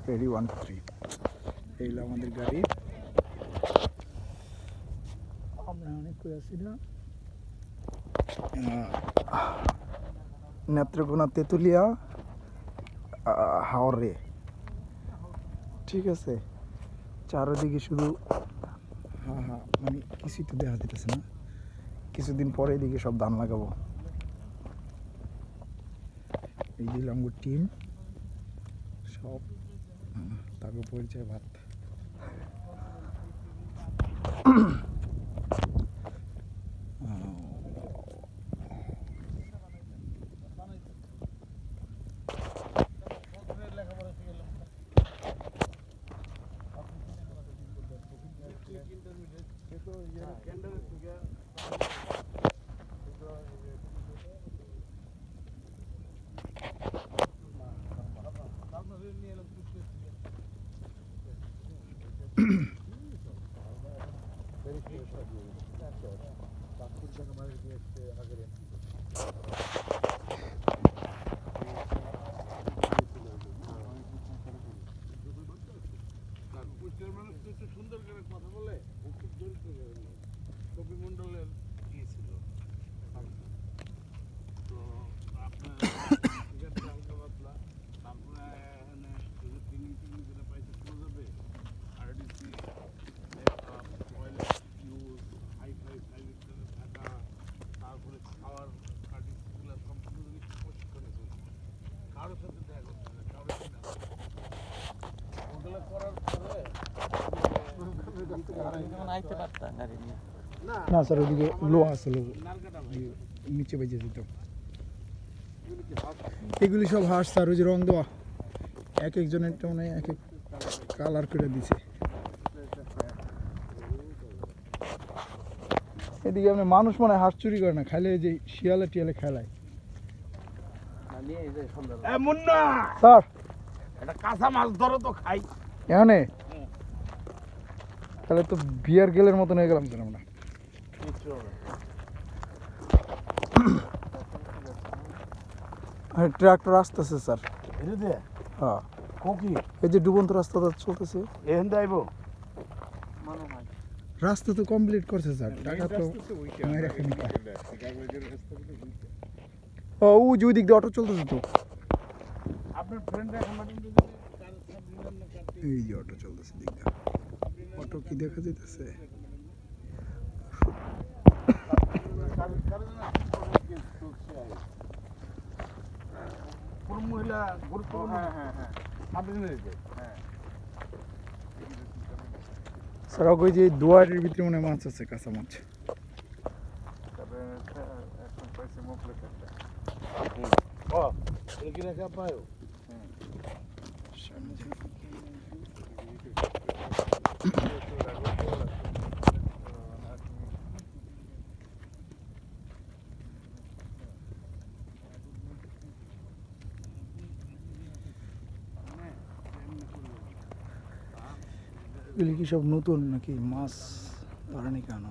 Ready 1 2 3 এই হলো আমাদের গাড়ি। আমরা অনেক করে আছি না নেত্রকোনা তেঁতুলিয়া হাওড়ে, ঠিক আছে। চারদিকে শুধু মানে কিছুই তো দেখা যেতেছে না। কিছুদিন পরে এদিকে সব ধান লাগাবো। এই দিলাম টিম সব তাকে পরিচয় ভাত। সুন্দর করে কথা বলে খুব জড়িত কবি মন্ডলের ছিল তো আপনার হালকা পাতলা তারপরে ট্রেনিং যেটা পাইছে যাবে আরডিসি টয়লেট ইউজ হাইফাই সার্ভিসের থাকা, তারপরে খাওয়ার আরডিসিগুলো সম্পূর্ণ প্রশিক্ষণে চলছে। কারোর সাথে দেখা করতে হবে, কারোর সাথে ওগুলো করার পরে না স্যার ওদিকে লো আছে, নিচে বেজে যেত। এগুলি সব হাঁস স্যার, ওই যে রং দেওয়া এক একজনের মানে এক এক কালার করে দিছে। এদিকে আপনি মানুষ মনে হাঁস চুরি করে না, খাইলে যে শিয়ালে টিয়ালে খেলায়। স্যার এটা কাঁচা মাছ ধরো তো খাই এখানে, তাহলে তো বিয়ার গেলের মতন হয়ে গেলাম স্যার আমরা। ট্রাক্টর আসতেছে স্যার। হ্যাঁ এই যে ডুবন্ত রাস্তাটা চলতেছে, রাস্তা তো কমপ্লিট করছে স্যার, টাকা তো রাখেনি। ও যে ওই দিক দিয়ে অটো চলতেছে তো, এই যে অটো চলতেছে দিক দিয়ে। অটো কি দেখা যেতেছে? মহিলা গুরুত্বপূর্ণ। স্যার ওই যে দুয়ারের ভিতরে মনে মাছ আছে, কাঁচা মাছ। এগুলি কি সব নতুন নাকি মাছ ধরেনি কেন?